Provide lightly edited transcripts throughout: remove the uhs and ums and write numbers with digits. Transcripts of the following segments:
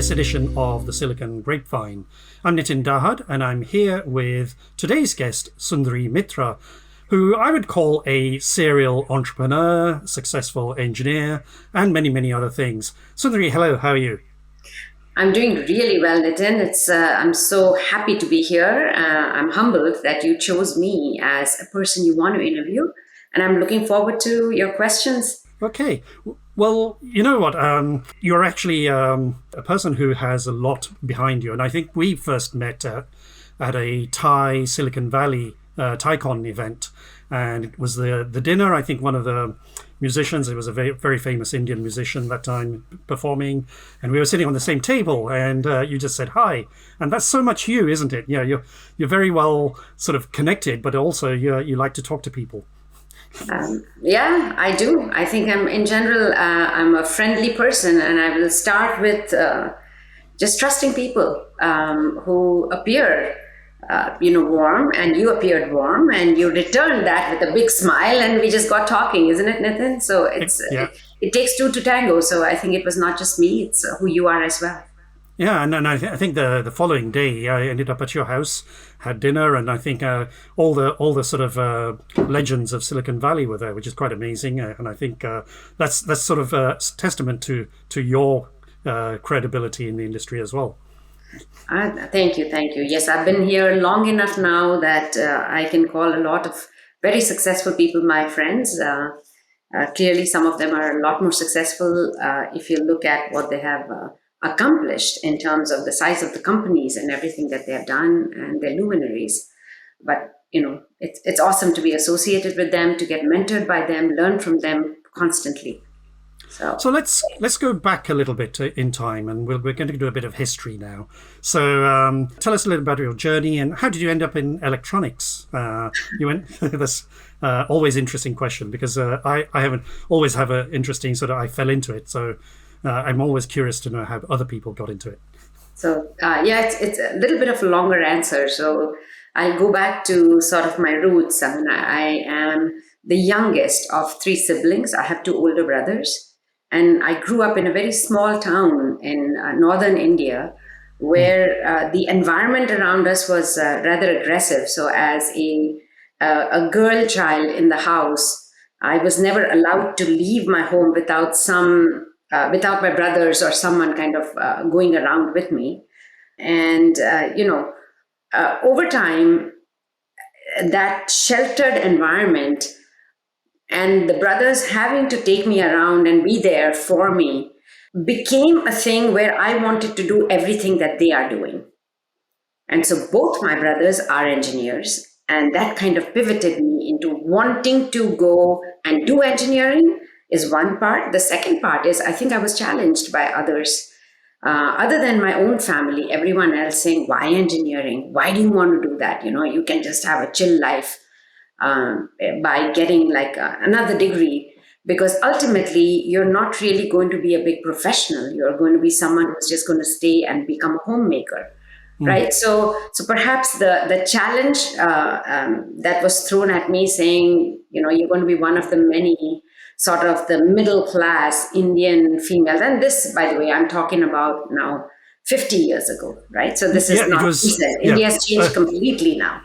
this edition of the Silicon Grapevine. I'm Nitin Dahad, and I'm here with today's guest, Sundari Mitra, who I would call a serial entrepreneur, successful engineer, and many, many other things. Sundari, hello, how are you? I'm doing really well, Nitin. I'm so happy to be here. I'm humbled that you chose me as a person you want to interview, and I'm looking forward to your questions. Okay. Well, you know what? You're actually a person who has a lot behind you. And I think we first met at a Thai Silicon Valley TaiCon event. And it was the dinner. I think one of the musicians, it was a very, very famous Indian musician that time performing. And we were sitting on the same table and you just said hi. And that's so much you, isn't it? Yeah, you're very well sort of connected, but also you like to talk to people. Yeah, I do. I think I'm a friendly person, and I will start with just trusting people who appear, warm, and you appeared warm, and you returned that with a big smile, and we just got talking, isn't it, Nitin? So it takes two to tango. So I think it was not just me; it's who you are as well. Yeah, and I think the following day I ended up at your house, had dinner, and I think all the sort of legends of Silicon Valley were there, which is quite amazing. And I think that's sort of a testament to your credibility in the industry as well. Thank you. Yes, I've been here long enough now that I can call a lot of very successful people my friends. Clearly, some of them are a lot more successful if you look at what they have accomplished in terms of the size of the companies and everything that they have done and their luminaries. But, it's awesome to be associated with them, to get mentored by them, learn from them constantly. So let's go back a little bit in time, and we're going to do a bit of history now. So tell us a little about your journey and how did you end up in electronics? You went. That's always interesting question because I haven't always have an interesting sort of I fell into it. So I'm always curious to know how other people got into it. So it's a little bit of a longer answer. So I'll go back to sort of my roots. I mean, I am the youngest of three siblings. I have two older brothers. And I grew up in a very small town in northern India where the environment around us was rather aggressive. So as a girl child in the house, I was never allowed to leave my home without my brothers or someone kind of going around with me. And, over time, that sheltered environment and the brothers having to take me around and be there for me became a thing where I wanted to do everything that they are doing. And so both my brothers are engineers, and that kind of pivoted me into wanting to go and do engineering is one part. The second part is I think I was challenged by others, other than my own family, everyone else saying, why engineering? Why do you want to do that? You can just have a chill life by getting like another degree, because ultimately you're not really going to be a big professional. You're going to be someone who's just going to stay and become a homemaker. Right. So perhaps the challenge that was thrown at me saying, you're going to be one of the many sort of the middle class Indian females. And this, by the way, I'm talking about now 50 years ago. Right. So this is not recent. India has changed completely now.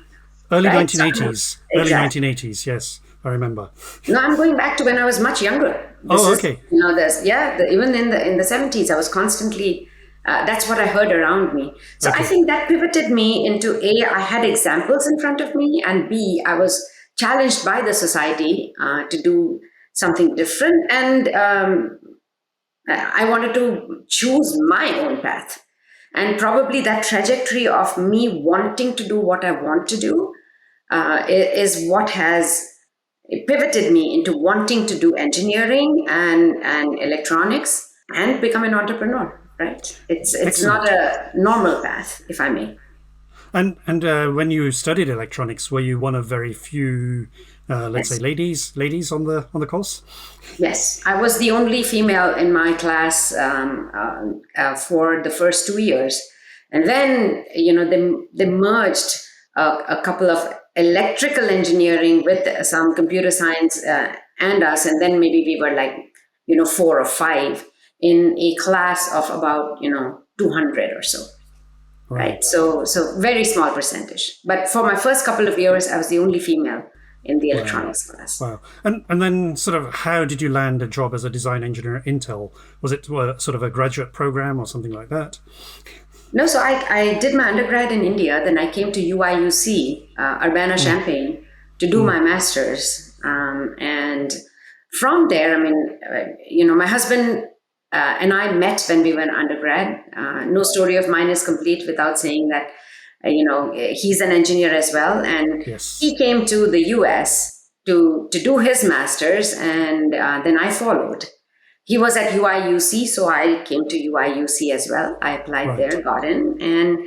Early right? 1980s. So, early exactly. 1980s. Yes, I remember. No, I'm going back to when I was much younger. Okay. Even in the 70s, I was constantly. That's what I heard around me. So I think that pivoted me into A, I had examples in front of me, and B, I was challenged by the society to do something different. And I wanted to choose my own path. And probably that trajectory of me wanting to do what I want to do is what has pivoted me into wanting to do engineering and electronics and become an entrepreneur. Right. It's not a normal path, if I may. And when you studied electronics, were you one of very few, let's say, ladies on the course? Yes, I was the only female in my class for the first 2 years, and then they merged a couple of electrical engineering with some computer science and us, and then maybe we were like 4 or 5. In a class of about 200 or so. Right. Right. So very small percentage. But for my first couple of years, I was the only female in the Wow. electronics class. Wow. And then sort of how did you land a job as a design engineer at Intel? Was it sort of a graduate program or something like that? No, so I did my undergrad in India. Then I came to UIUC, Mm, Urbana-Champaign, to do mm, my master's. And from there, I mean, my husband and I met when we were in undergrad. No story of mine is complete without saying that, he's an engineer as well. And he yes. came to the US to do his master's, and then I followed. He was at UIUC, so I came to UIUC as well. I applied Right. there, got in, and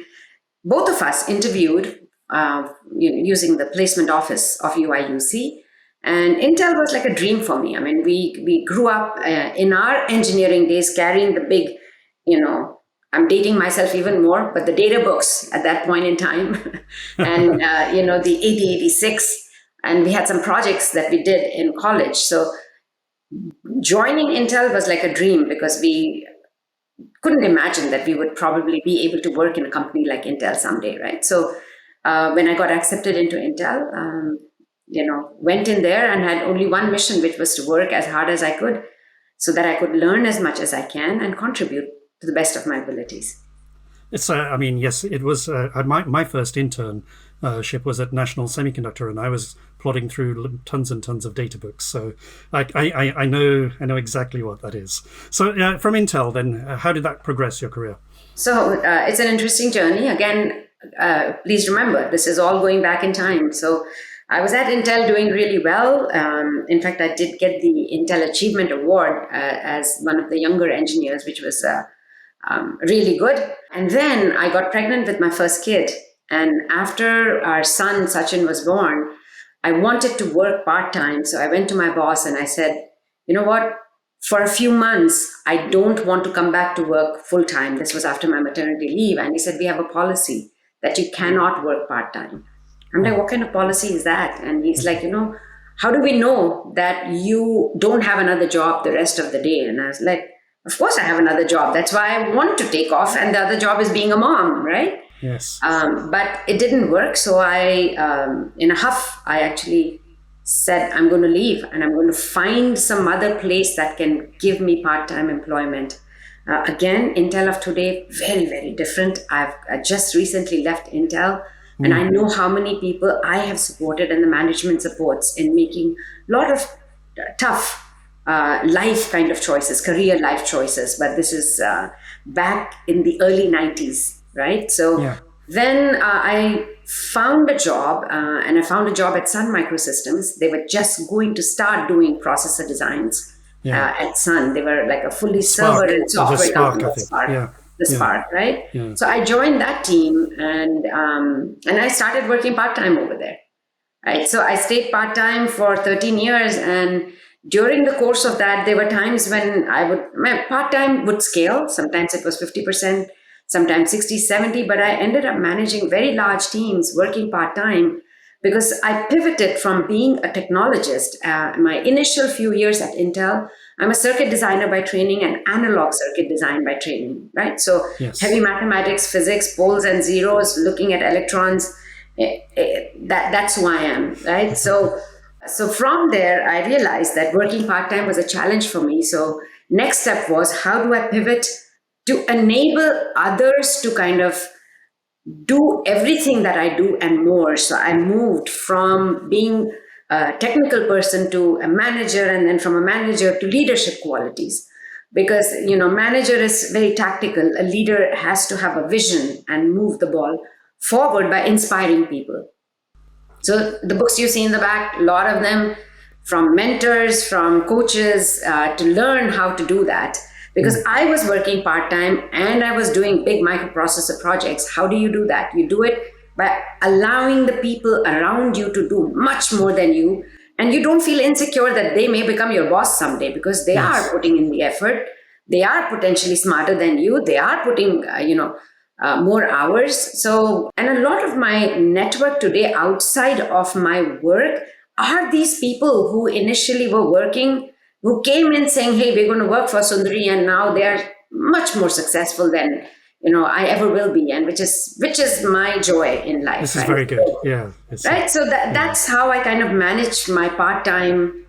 both of us interviewed using the placement office of UIUC. And Intel was like a dream for me. I mean, we grew up in our engineering days carrying the big, I'm dating myself even more, but the data books at that point in time, and the 8086, and we had some projects that we did in college. So joining Intel was like a dream because we couldn't imagine that we would probably be able to work in a company like Intel someday, right? So when I got accepted into Intel, went in there and had only one mission, which was to work as hard as I could so that I could learn as much as I can and contribute to the best of my abilities. It's. I mean, yes, it was. My first internship was at National Semiconductor, and I was plodding through tons and tons of data books. So I know exactly what that is. So from Intel, then how did that progress your career? So it's an interesting journey. Again, please remember, this is all going back in time. So I was at Intel doing really well. In fact, I did get the Intel Achievement Award as one of the younger engineers, which was really good. And then I got pregnant with my first kid. And after our son, Sachin, was born, I wanted to work part time. So I went to my boss and I said, you know what? For a few months, I don't want to come back to work full time. This was after my maternity leave. And he said, we have a policy that you cannot work part time. I'm like, Oh, what kind of policy is that? And he's like, how do we know that you don't have another job the rest of the day? And I was like, of course I have another job. That's why I want to take off. And the other job is being a mom, right? yes. But it didn't work. So in a huff, I actually said, I'm going to leave and I'm going to find some other place that can give me part-time employment. Again, Intel of today, very, very different. I just recently left Intel and I know how many people I have supported and the management supports in making a lot of tough life kind of choices, career life choices. But this is back in the early 90s, right? So Yeah. then I found a job, and I found a job at Sun Microsystems. They were just going to start doing processor designs Yeah. at Sun. They were like a fully server Spark. and It was a software Spark, company, I the think. Spark, Yeah. the Yeah. Spark, right? Yeah. So I joined that team, and I started working part time over there. Right, so I stayed part time for 13 years, and during the course of that, there were times when my part time would scale. Sometimes it was 50%, sometimes 60, 70, but I ended up managing very large teams working part time because I pivoted from being a technologist. My initial few years at Intel, I'm a circuit designer by training and analog circuit design by training, right? So heavy Yes. mathematics, physics, poles and zeros, looking at electrons. That's who I am, right? So from there, I realized that working part time was a challenge for me. So next step was, how do I pivot to enable others to kind of do everything that I do and more? So I moved from being a technical person to a manager, and then from a manager to leadership qualities. Because manager is very tactical. A leader has to have a vision and move the ball forward by inspiring people. So the books you see in the back, a lot of them from mentors, from coaches, to learn how to do that. Because I was working part-time and I was doing big microprocessor projects. How do you do that? You do it by allowing the people around you to do much more than you. And you don't feel insecure that they may become your boss someday, because they are Yes. putting in the effort. They are potentially smarter than you. They are putting, more hours. So, and a lot of my network today outside of my work are these people who initially were working, who came in saying, hey, we're going to work for Sundari, and now they are much more successful than I ever will be, and which is my joy in life, This is right? very good. Yeah. Right. So that's how I kind of managed my part-time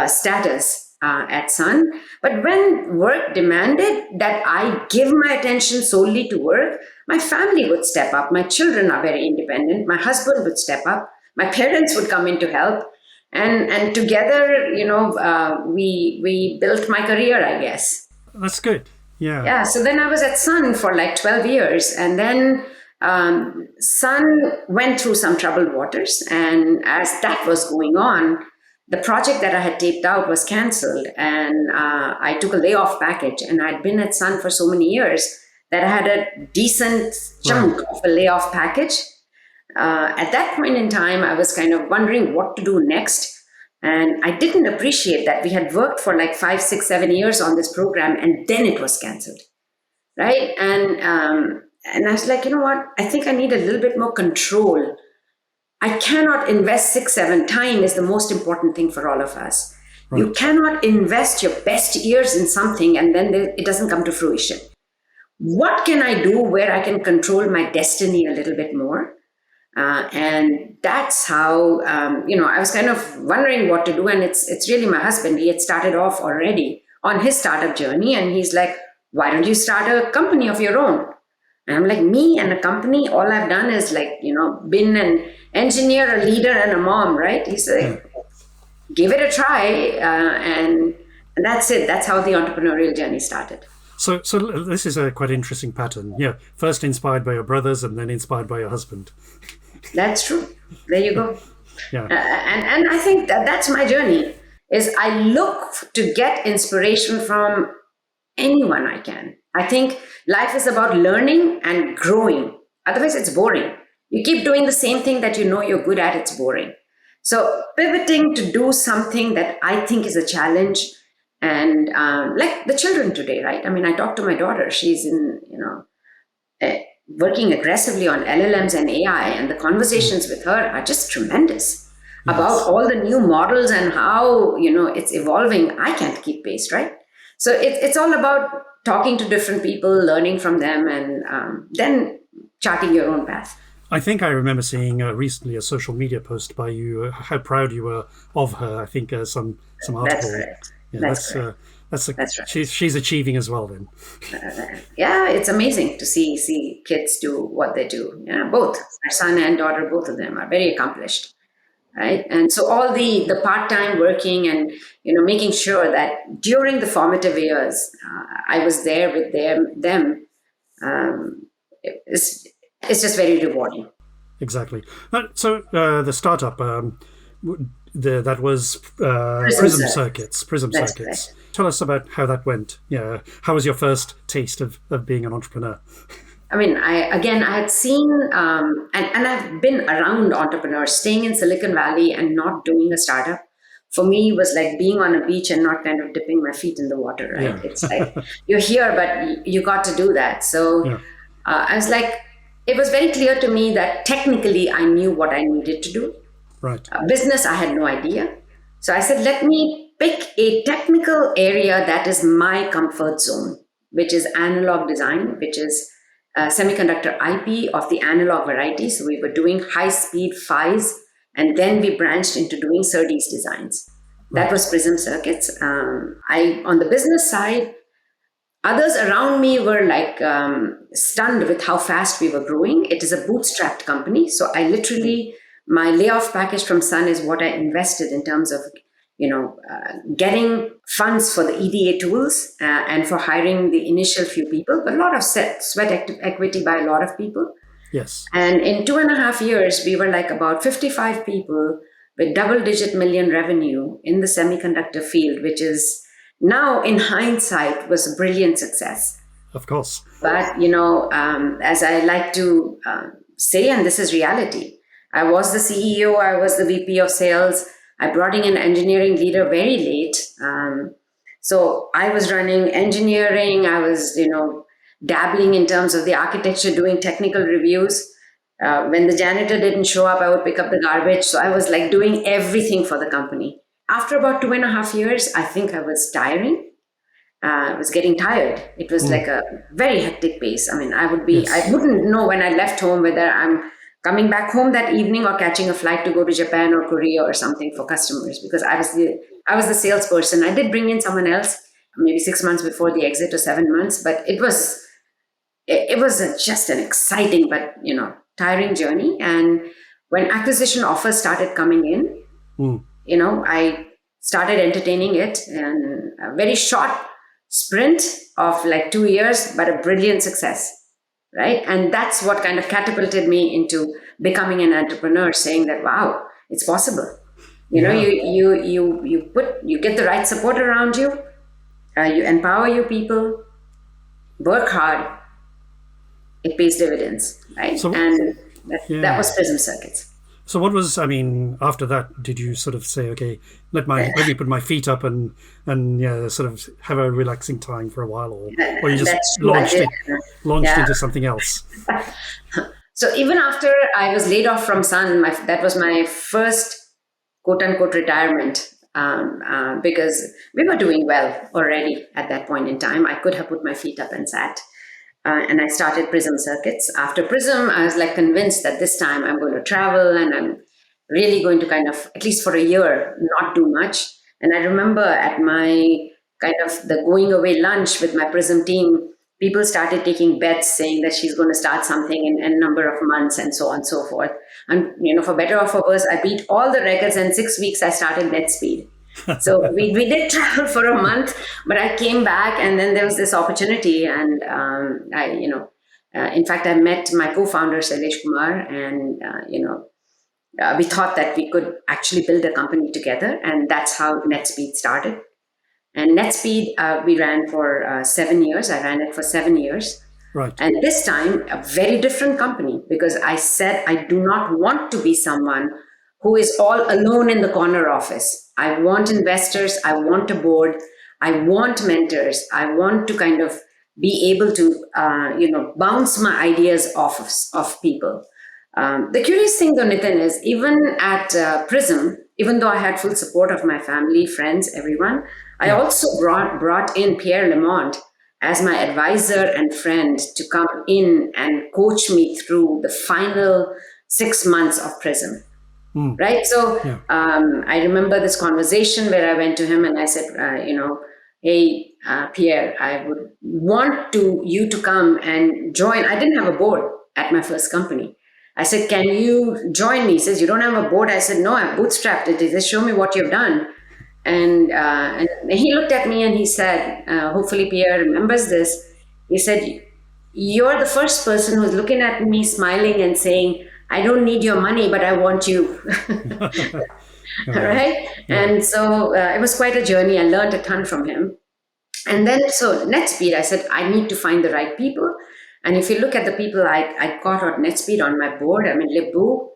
status at Sun. But when work demanded that I give my attention solely to work, my family would step up. My children are very independent. My husband would step up. My parents would come in to help, and together, we built my career, I guess. That's good. Yeah. Yeah, so then I was at Sun for like 12 years. And then Sun went through some troubled waters. And as that was going on, the project that I had taped out was canceled. And I took a layoff package. And I'd been at Sun for so many years that I had a decent chunk of a layoff package. At that point in time, I was kind of wondering what to do next. And I didn't appreciate that we had worked for like 5, 6, 7 years on this program, and then it was canceled, right? And I was like, you know what? I think I need a little bit more control. I cannot invest 6, 7. Time is the most important thing for all of us. Right. You cannot invest your best years in something and then it doesn't come to fruition. What can I do where I can control my destiny a little bit more? And that's how, I was kind of wondering what to do. And it's really my husband. He had started off already on his startup journey. And he's like, why don't you start a company of your own? And I'm like, me and a company, all I've done is been an engineer, a leader, and a mom, right? He's like, give it a try. And that's it. That's how the entrepreneurial journey started. So this is a quite interesting pattern. Yeah, first inspired by your brothers and then inspired by your husband. That's true. There you go. Yeah. And I think that's my journey, is I look to get inspiration from anyone I can. I think life is about learning and growing. Otherwise, it's boring. You keep doing the same thing that you know you're good at, it's boring. So pivoting to do something that I think is a challenge, and like the children today, right? I mean, I talk to my daughter. She's in, working aggressively on LLMs and AI, and the conversations with her are just tremendous about all the new models and how, it's evolving. I can't keep pace, right? So it's all about talking to different people, learning from them, and then charting your own path. I think I remember seeing recently a social media post by you, how proud you were of her. I think some article. That's correct. Yeah, that's right. She's achieving as well then. Yeah, it's amazing to see kids do what they do. Both our son and daughter, both of them are very accomplished, right? And so all the part-time working and making sure that during the formative years I was there with them. It's just very rewarding. Exactly. So the startup that was Prism Circuits. Correct. Tell us about how that went. Yeah, how was your first taste of being an entrepreneur? I mean, I had seen, and I've been around entrepreneurs. Staying in Silicon Valley and not doing a startup, for me, was like being on a beach and not kind of dipping my feet in the water, right? Yeah. It's like, you're here, but you got to do that. So I was like, it was very clear to me that technically I knew what I needed to do. Right. Business, I had no idea. So I said, let me pick a technical area that is my comfort zone, which is analog design, which is semiconductor IP of the analog variety. So we were doing high-speed PHYs, and then we branched into doing SerDes designs. Right. That was Prism Circuits. On the business side, others around me were like stunned with how fast we were growing. It is a bootstrapped company. So I literally, my layoff package from Sun is what I invested in terms of, getting funds for the EDA tools and for hiring the initial few people, but a lot of sweat equity by a lot of people. Yes. And in 2.5 years, we were like about 55 people with double-digit million revenue in the semiconductor field, which is now in hindsight was a brilliant success. Of course. But, as I like to say, and this is reality, I was the CEO, I was the VP of sales. I brought in an engineering leader very late. So I was running engineering. I was, dabbling in terms of the architecture, doing technical reviews. When the janitor didn't show up, I would pick up the garbage. So I was like doing everything for the company. After about 2.5 years, I think I was tiring. I was getting tired. It was like a very hectic pace. I mean, I Yes. wouldn't know when I left home whether I'm coming back home that evening or catching a flight to go to Japan or Korea or something for customers, because I was the salesperson. I did bring in someone else maybe 6 months before the exit or 7 months, but it was just an exciting but tiring journey. And when acquisition offers started coming in, Mm. I started entertaining it, and a very short sprint of like 2 years, but a brilliant success, right? And that's what kind of catapulted me into becoming an entrepreneur, saying that, wow, it's possible. Yeah. You get the right support around you, you empower your people, work hard, it pays dividends, right? So And that yeah. was Prism Circuits. So what was, I mean, after that, did you sort of say, okay, let me put my feet up and yeah, sort of have a relaxing time for a while, or you just That's true, I did. launched Yeah. into something else? So even after I was laid off from Sun, that was my first quote unquote retirement, because we were doing well already at that point in time. I could have put my feet up and sat. And I started Prism Circuits. After Prism, I was like convinced that this time I'm going to travel and I'm really going to kind of, at least for a year, not do much. And I remember at my kind of the going away lunch with my Prism team, people started taking bets saying that she's going to start something in a number of months and so on and so forth. And, for better or for worse, I beat all the records. And 6 weeks, I started NetSpeed. So we did travel for a month, but I came back, and then there was this opportunity, and in fact, I met my co-founder Shailesh Kumar, and we thought that we could actually build a company together, and that's how NetSpeed started. And NetSpeed, we ran for 7 years. I ran it for 7 years. Right. And this time, a very different company, because I said I do not want to be someone who is all alone in the corner office. I want investors, I want a board, I want mentors, I want to kind of be able to, bounce my ideas off of people. The curious thing, though, Nitin, is even at Prism, even though I had full support of my family, friends, everyone, I Yeah. also brought in Pierre Lemont as my advisor and friend to come in and coach me through the final 6 months of Prism. Right. So Yeah. I remember this conversation where I went to him and I said, hey, Pierre, I would want you to come and join. I didn't have a board at my first company. I said, can you join me? He says, you don't have a board? I said, no, I've bootstrapped it. He says, show me what you've done. And he looked at me and he said, hopefully Pierre remembers this. He said, you're the first person who's looking at me smiling and saying, I don't need your money, but I want you. Yeah. Right? Yeah. And so it was quite a journey. I learned a ton from him. And then, so NetSpeed, I said, I need to find the right people. And if you look at the people I got on NetSpeed on my board, I mean, Lipbu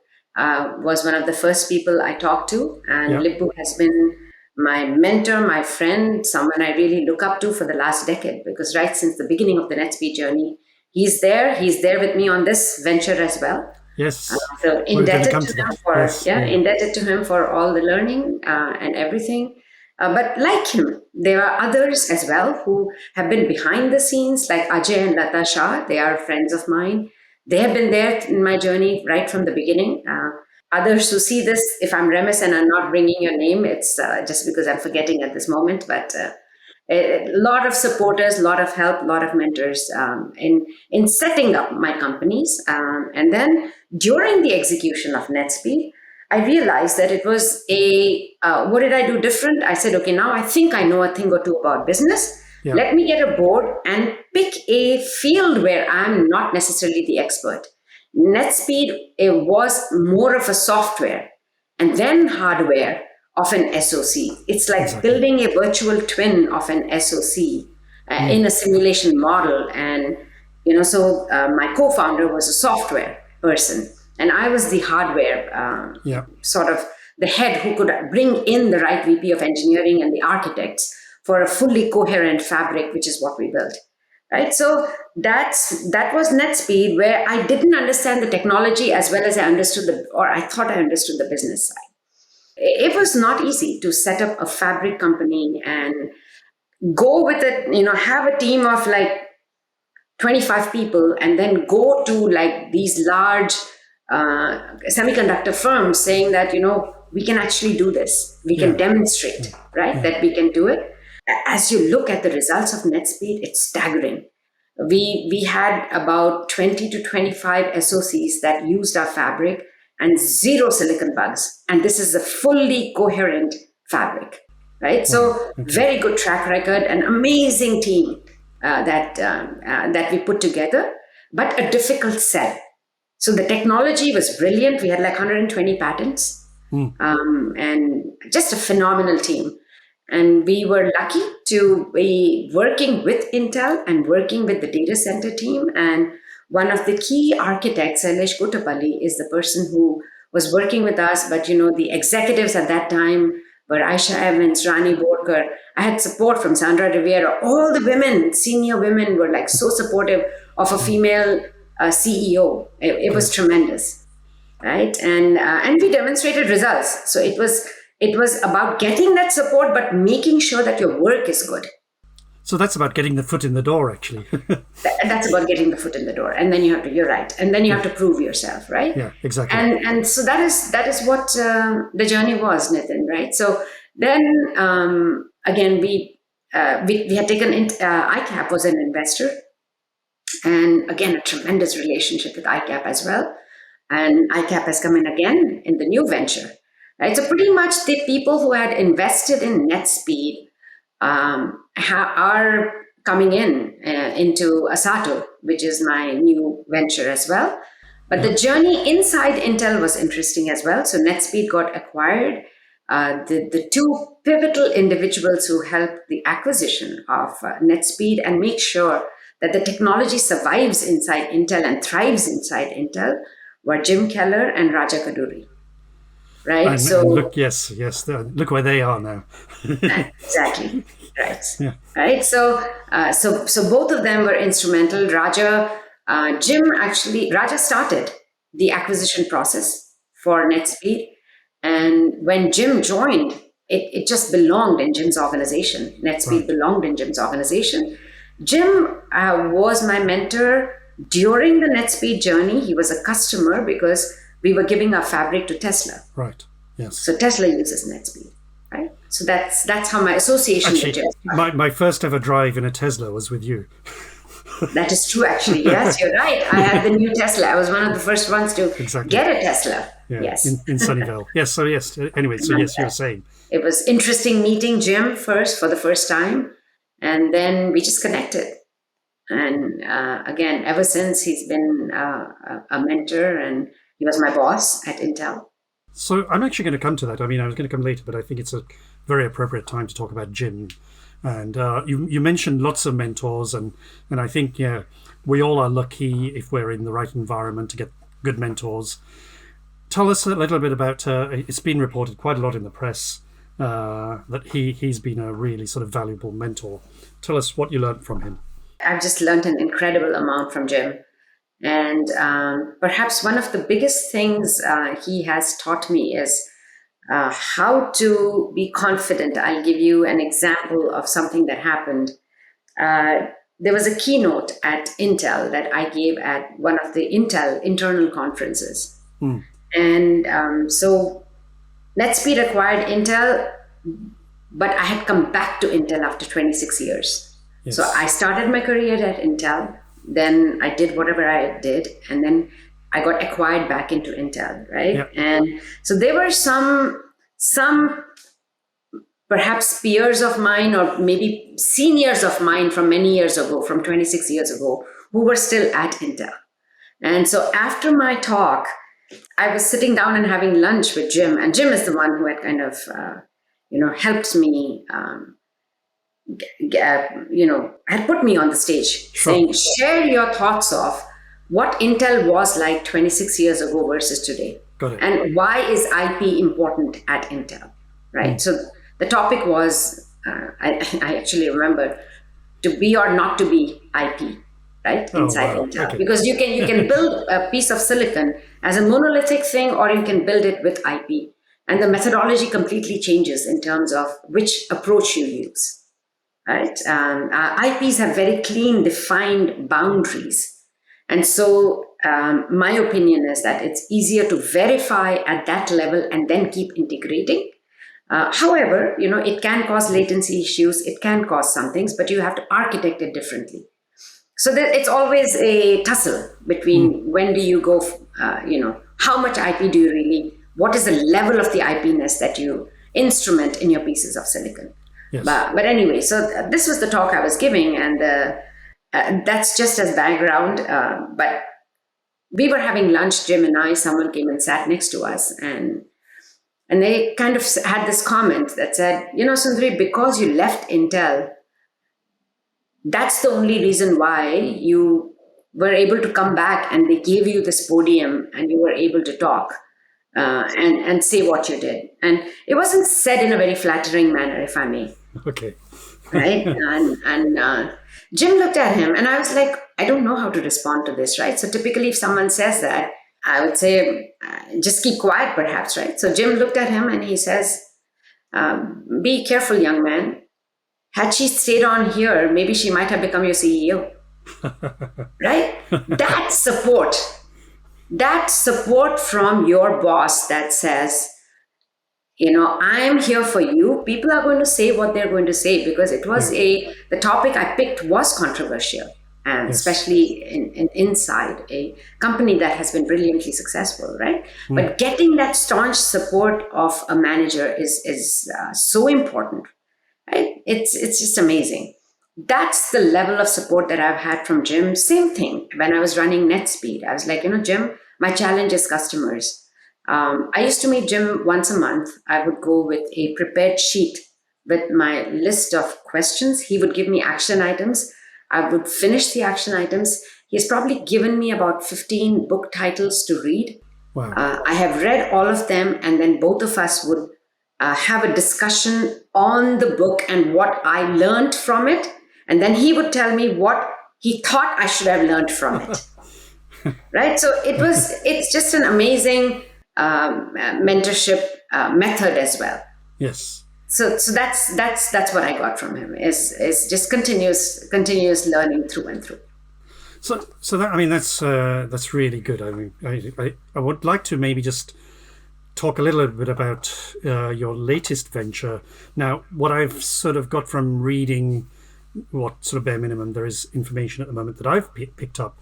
was one of the first people I talked to. And Yeah. Lipbu has been my mentor, my friend, someone I really look up to for the last decade, because right since the beginning of the NetSpeed journey, he's there. He's there with me on this venture as well. Yes. So We're going to indebted come to to him that. Yes. Yeah. indebted to him for all the learning and everything. But like him, there are others as well who have been behind the scenes, like Ajay and Lata Shah. They are friends of mine. They have been there in my journey right from the beginning. Others who see this, if I'm remiss and I'm not bringing your name, it's just because I'm forgetting at this moment. But a lot of supporters, a lot of help, a lot of mentors in setting up my companies. And then during the execution of NetSpeed, I realized that it was what did I do different? I said, okay, now I think I know a thing or two about business. Yeah. Let me get a board and pick a field where I'm not necessarily the expert. NetSpeed, it was more of a software and then hardware of an SOC. It's like Exactly. building a virtual twin of an SOC in a simulation model. And, so my co-founder was a software person and I was the hardware, Yeah. sort of the head who could bring in the right VP of engineering and the architects for a fully coherent fabric, which is what we built. Right. So that was NetSpeed, where I didn't understand the technology as well as I understood or I thought I understood the business side. It was not easy to set up a fabric company and go with it, have a team of like 25 people and then go to like these large semiconductor firms saying that, we can actually do this. We can demonstrate, right, that we can do it. As you look at the results of NetSpeed, it's staggering. We had about 20 to 25 SOCs that used our fabric and zero silicon bugs. And this is a fully coherent fabric, right? So very good track record, an amazing team that we put together, but a difficult sell. So the technology was brilliant. We had like 120 patents and just a phenomenal team. And we were lucky to be working with Intel and working with the data center team. And one of the key architects, Sailesh Kotapalli, is the person who was working with us. But, the executives at that time were Aisha Evans, Rani Borkar. I had support from Sandra Rivera. All the women, senior women, were like so supportive of a female CEO. It was tremendous, right? And we demonstrated results. So it was about getting that support, but making sure that your work is good. So that's about getting the foot in the door, actually. That's about getting the foot in the door, and then you're right, and then you have to prove yourself, right? Yeah, exactly. And so that is what the journey was, Nitin, right? So then again, we had taken ICAP was an investor, and again a tremendous relationship with ICAP as well, and ICAP has come in again in the new venture. Right, so pretty much the people who had invested in NetSpeed are coming into Asato, which is my new venture as well. But the journey inside Intel was interesting as well. So NetSpeed got acquired. The two pivotal individuals who helped the acquisition of NetSpeed and make sure that the technology survives inside Intel and thrives inside Intel were Jim Keller and Raja Kaduri. Right. And look, yes, look where they are now. Exactly. Right. Yeah. Right. So both of them were instrumental. Raja started the acquisition process for NetSpeed, and when Jim joined, it just belonged in Jim's organization. NetSpeed belonged in Jim's organization. Jim was my mentor during the NetSpeed journey. He was a customer because we were giving our fabric to Tesla. Right. Yes. So Tesla uses NetSpeed. Right. So that's how my association with Jim. My first ever drive in a Tesla was with you. That is true, actually. Yes, you're right. I had the new Tesla. I was one of the first ones to get a Tesla. Yeah, yes. In Sunnyvale. Yes. So yes. Anyway. So yes, you're saying it was interesting meeting Jim for the first time, and then we just connected. And again, ever since he's been a mentor, and he was my boss at Intel. So I'm actually going to come to that. I mean, I was going to come later, but I think it's a very appropriate time to talk about Jim. And you mentioned lots of mentors, and I think we all are lucky if we're in the right environment to get good mentors. Tell us a little bit about. It's been reported quite a lot in the press that he's been a really sort of valuable mentor. Tell us what you learned from him. I've just learned an incredible amount from Jim. And perhaps one of the biggest things he has taught me is how to be confident. I'll give you an example of something that happened. There was a keynote at Intel that I gave at one of the Intel internal conferences. And so NetSpeed acquired Intel, but I had come back to Intel after 26 years. Yes. So I started my career at Intel. Then I did whatever I did, and then I got acquired back into Intel, right? Yep. And so there were some perhaps peers of mine, or maybe seniors of mine from many years ago, from 26 years ago, who were still at Intel. And so after my talk, I was sitting down and having lunch with Jim, and Jim is the one who had kind of, helped me. Had put me on the stage saying, share your thoughts of what Intel was like 26 years ago versus today. Got it. And why is IP important at Intel, right? So the topic was, I actually remember, to be or not to be IP, right? Inside Intel. Okay. Because you can build a piece of silicon as a monolithic thing, or you can build it with IP. And the methodology completely changes in terms of which approach you use. right? IPs have very clean, defined boundaries. And so my opinion is that it's easier to verify at that level and then keep integrating. However, it can cause latency issues, it can cause some things, but you have to architect it differently. So it's always a tussle between when do you go, how much IP do you really, what is the level of the IP-ness that you instrument in your pieces of silicon? Yes. But anyway, so this was the talk I was giving, and that's just as background. But we were having lunch, Jim and I, someone came and sat next to us, and they kind of had this comment that said, Sundari, because you left Intel, that's the only reason why you were able to come back and they gave you this podium and you were able to talk and say what you did. And it wasn't said in a very flattering manner, if I may. Okay. Right? And Jim looked at him and I was like, I don't know how to respond to this, right? So typically if someone says that, I would say, just keep quiet perhaps, right? So Jim looked at him and he says, be careful, young man. Had she stayed on here, maybe she might have become your CEO. Right? That support from your boss that says, I'm here for you. People are going to say what they're going to say because it was the topic I picked was controversial, and especially inside a company that has been brilliantly successful, right? But getting that staunch support of a manager is so important. Right? It's just amazing. That's the level of support that I've had from Jim. Same thing when I was running NetSpeed. I was like, Jim, my challenge is customers. I used to meet Jim once a month. I would go with a prepared sheet with my list of questions. He would give me action items. I would finish the action items. He's probably given me about 15 book titles to read. Wow. I have read all of them, and then both of us would have a discussion on the book and what I learned from it. And then he would tell me what he thought I should have learned from it. Right? So it's just an amazing mentorship method as well. Yes. So that's what I got from him is just continuous learning through and through. So that's really good. I mean, I would like to maybe just talk a little bit about your latest venture. Now, what I've sort of got from reading, what sort of bare minimum there is information at the moment that I've picked up,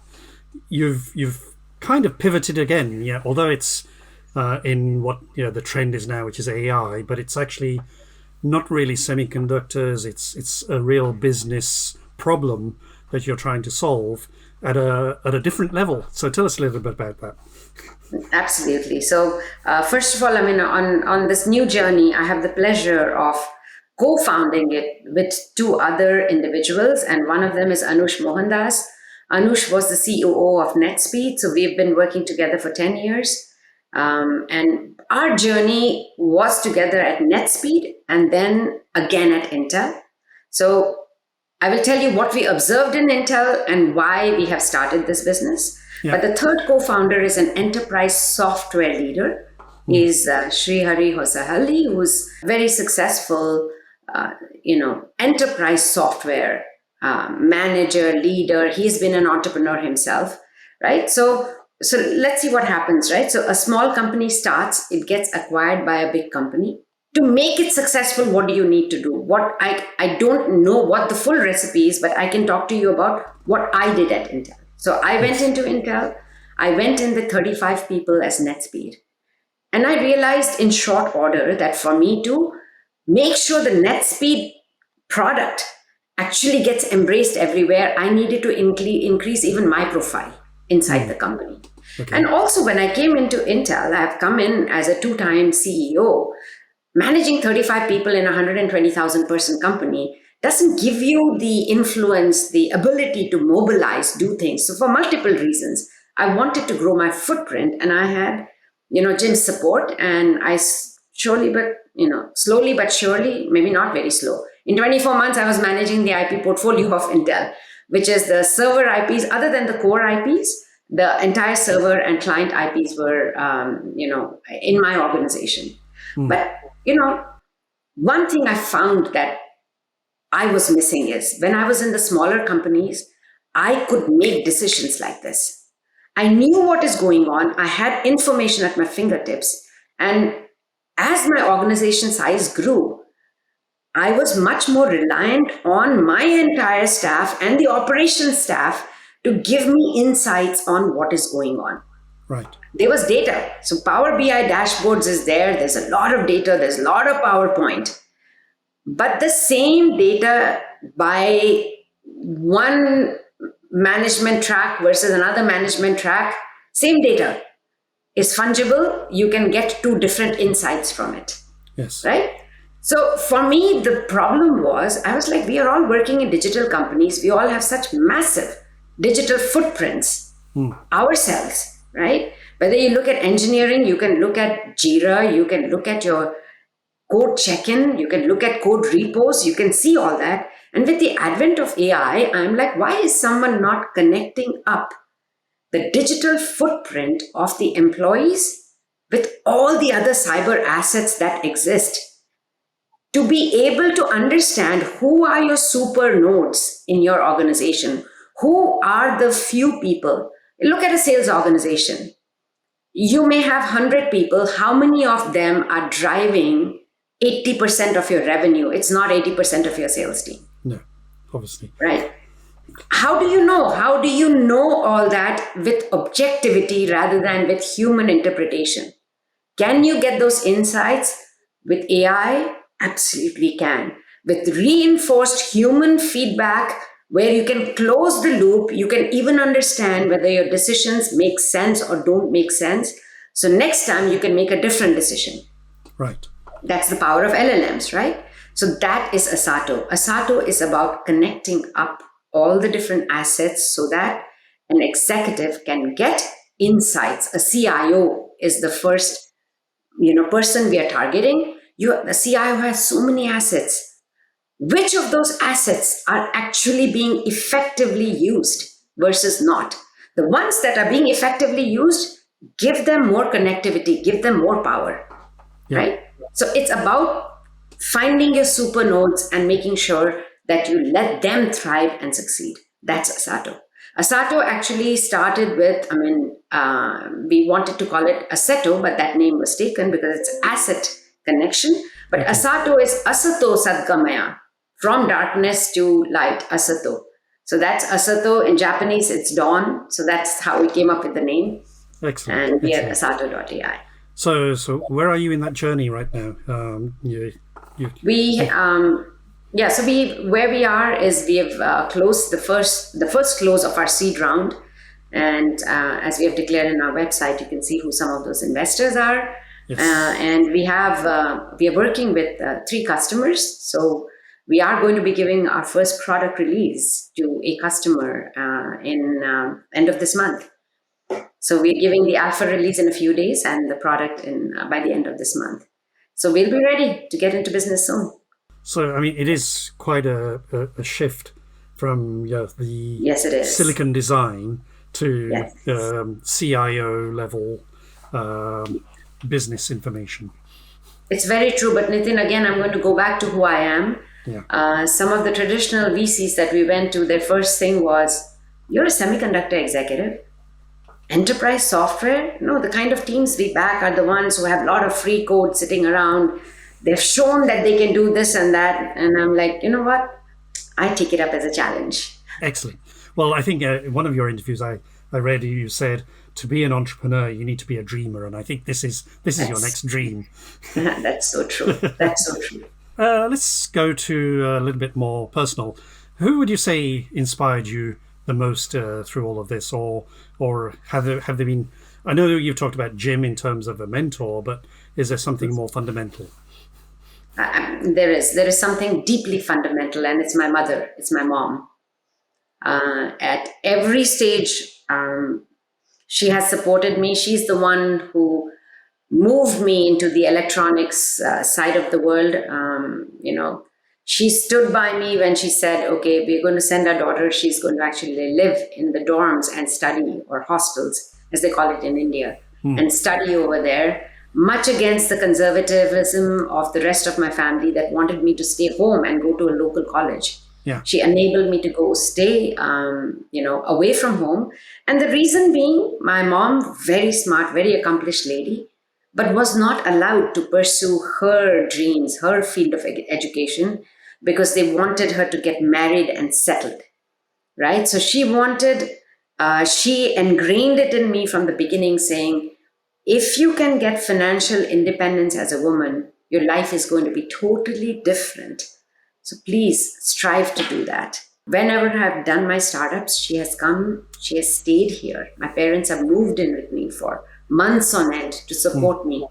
you've kind of pivoted again. Yeah, although it's in what the trend is now, which is AI, but it's actually not really semiconductors. It's a real business problem that you're trying to solve at a different level. So tell us a little bit about that. Absolutely. So first of all, on this new journey, I have the pleasure of co-founding it with two other individuals, and one of them is Anush Mohandas. Anush was the COO of NetSpeed, so we've been working together for 10 years. And our journey was together at NetSpeed and then again at Intel. So I will tell you what we observed in Intel and why we have started this business. Yeah. But the third co-founder is an enterprise software leader. He's Srihari Hosahalli, who's very successful, enterprise software manager, leader. He's been an entrepreneur himself, right? So let's see what happens, right? So a small company starts, it gets acquired by a big company. To make it successful, what do you need to do? What I don't know what the full recipe is, but I can talk to you about what I did at Intel. So I went into Intel. I went in with 35 people as NetSpeed. And I realized in short order that for me to make sure the NetSpeed product actually gets embraced everywhere, I needed to increase even my profile inside the company. Okay. And also when I came into Intel, I've come in as a 2-time CEO. Managing 35 people in a 120,000 person company doesn't give you the influence, the ability to mobilize, do things. So for multiple reasons, I wanted to grow my footprint, and I had, Jim's support, and I slowly but surely, maybe not very slow. In 24 months, I was managing the IP portfolio of Intel, which is the server IPs, other than the core IPs, the entire server and client IPs were, in my organization. But, one thing I found that I was missing is when I was in the smaller companies, I could make decisions like this. I knew what is going on. I had information at my fingertips. And as my organization size grew, I was much more reliant on my entire staff and the operations staff to give me insights on what is going on. Right. There was data. So Power BI dashboards is there. There's a lot of data. There's a lot of PowerPoint. But the same data by one management track versus another management track, same data is fungible. You can get two different insights from it. Yes. Right? So for me, the problem was, I was like, we are all working in digital companies. We all have such massive digital footprints ourselves, right? Whether you look at engineering, you can look at Jira, you can look at your code check-in, you can look at code repos, you can see all that. And with the advent of AI, I'm like, why is someone not connecting up the digital footprint of the employees with all the other cyber assets that exist to be able to understand who are your super nodes in your organization? Who are the few people? Look at a sales organization. You may have 100 people. How many of them are driving 80% of your revenue? It's not 80% of your sales team. No, obviously. Right. How do you know? How do you know all that with objectivity rather than with human interpretation? Can you get those insights with AI? Absolutely can. With reinforced human feedback, where you can close the loop, you can even understand whether your decisions make sense or don't make sense. So next time you can make a different decision. Right. That's the power of LLMs, right? So that is Asato. Asato is about connecting up all the different assets so that an executive can get insights. A CIO is the first, person we are targeting. The CIO has so many assets. Which of those assets are actually being effectively used versus not? The ones that are being effectively used, give them more connectivity, give them more power, right? So it's about finding your super nodes and making sure that you let them thrive and succeed. That's Asato. Asato actually started with, we wanted to call it Asato, but that name was taken because it's asset connection. But Asato is Asato Sadgamaya, from darkness to light, Asato. So that's Asato. In Japanese, it's dawn. So that's how we came up with the name. Excellent. And we are Asato.ai. So where are you in that journey right now? Where we are is we have closed the first close of our seed round. And as we have declared in our website, you can see who some of those investors are. Yes. And we are working with 3 customers. So we are going to be giving our first product release to a customer in end of this month. So we're giving the alpha release in a few days and the product by the end of this month. So we'll be ready to get into business soon. So, it is quite a shift from the yes, it is. silicon design to CIO level business information. It's very true. But Nitin, again, I'm going to go back to who I am. Yeah. Some of the traditional VCs that we went to, their first thing was, you're a semiconductor executive. Enterprise software? No, the kind of teams we back are the ones who have a lot of free code sitting around. They've shown that they can do this and that. And I'm like, you know what? I take it up as a challenge. Excellent. Well, I think one of your interviews I read, you said, to be an entrepreneur, you need to be a dreamer. And I think this is your next dream. That's so true. That's so true. Let's go to a little bit more personal. Who would you say inspired you the most through all of this, or have there been? I know you've talked about Jim in terms of a mentor, but is there something more fundamental? There is something deeply fundamental, and it's my mother. It's my mom. At every stage, she has supported me. She's the one who moved me into the electronics side of the world. She stood by me when she said, okay, we're going to send our daughter. She's going to actually live in the dorms and study, or hostels, as they call it in India, and study over there. much against the conservatism of the rest of my family that wanted me to stay home and go to a local college. Yeah. She enabled me to go stay, away from home. And the reason being, my mom, very smart, very accomplished lady, but was not allowed to pursue her dreams, her field of education, because they wanted her to get married and settled, right? So she ingrained it in me from the beginning, saying, if you can get financial independence as a woman, your life is going to be totally different. So please strive to do that. Whenever I've done my startups, she has come, she has stayed here. My parents have moved in with me for months on end to support me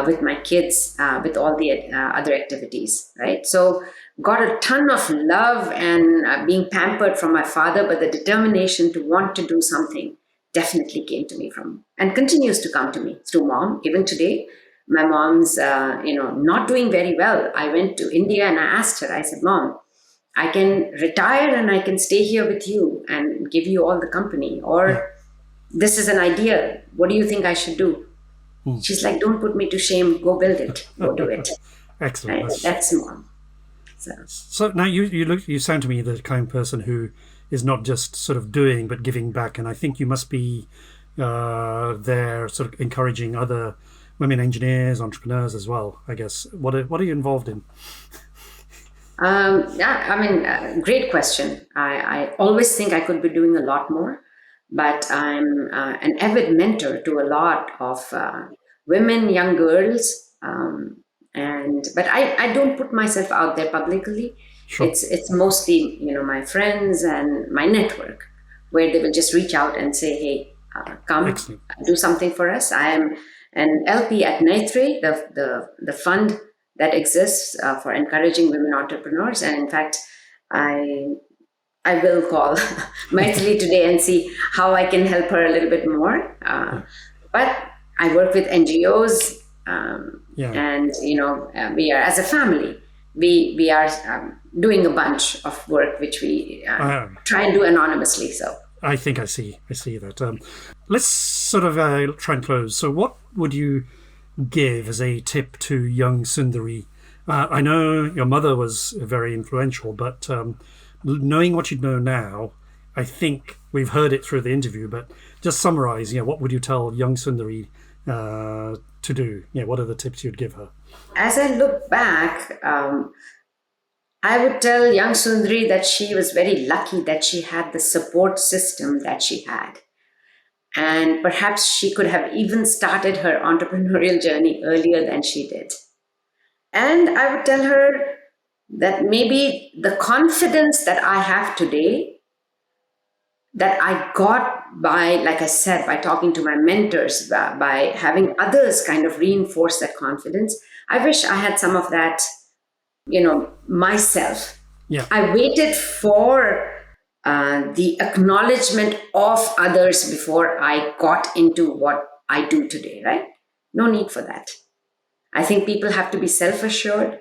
with my kids, with all the other activities, right? So got a ton of love and being pampered from my father, but the determination to want to do something definitely came to me from and continues to come to me through mom. Even today, my mom's not doing very well. I went to India and I asked her, I said, Mom, I can retire and I can stay here with you and give you all the company, or this is an idea, what do you think I should do? She's like, don't put me to shame, go build it, go do it. Excellent. Right? That's mom. So now you sound to me the kind of person who is not just sort of doing but giving back, and I think you must be there sort of encouraging other women engineers, entrepreneurs as well, I guess. What are you involved in? Great question. I always think I could be doing a lot more, but I'm an avid mentor to a lot of women, young girls, but I don't put myself out there publicly. Sure. It's mostly my friends and my network, where they will just reach out and say, hey, come. Excellent. Do something for us. I am an LP at Naitri, the fund that exists for encouraging women entrepreneurs. And in fact, I will call Maithili today and see how I can help her a little bit more. But I work with NGOs, and we are, as a family, we are doing a bunch of work which we try and do anonymously. So I think I see that. Let's sort of try and close. So what would you give as a tip to young Sundari? I know your mother was very influential, but knowing what you know now, I think we've heard it through the interview, but just summarize, what would you tell young Sundari to do? What are the tips you'd give her? As I look back, I would tell young Sundari that she was very lucky that she had the support system that she had. And perhaps she could have even started her entrepreneurial journey earlier than she did. And I would tell her that maybe the confidence that I have today, that I got by, like I said, by talking to my mentors, by having others kind of reinforce that confidence. I wish I had some of that, myself. Yeah. I waited for the acknowledgement of others before I got into what I do today, right? No need for that. I think people have to be self-assured.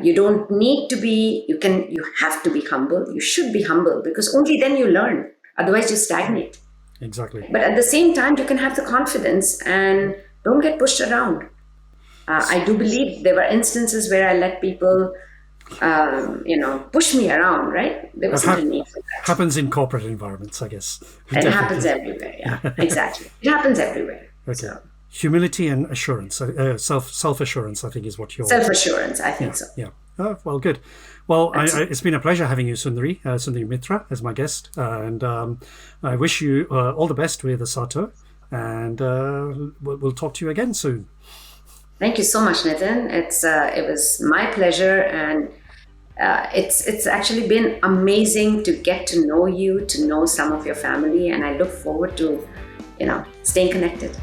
You don't need to be, you have to be humble. You should be humble, because only then you learn. Otherwise you stagnate. Exactly. But at the same time, you can have the confidence and don't get pushed around. I do believe there were instances where I let people push me around, right? There wasn't a need for that. Happens in corporate environments, I guess. It happens everywhere, yeah. Exactly. It happens everywhere. Okay. So. Humility and assurance, self-assurance, I think is what you're... Self-assurance, I think so. Yeah. Oh, well, good. Well, it's been a pleasure having you, Sundari Mitra, as my guest. And I wish you all the best with Asato. And we'll talk to you again soon. Thank you so much, Nitin. It was my pleasure, and it's actually been amazing to get to know you, to know some of your family, and I look forward to staying connected.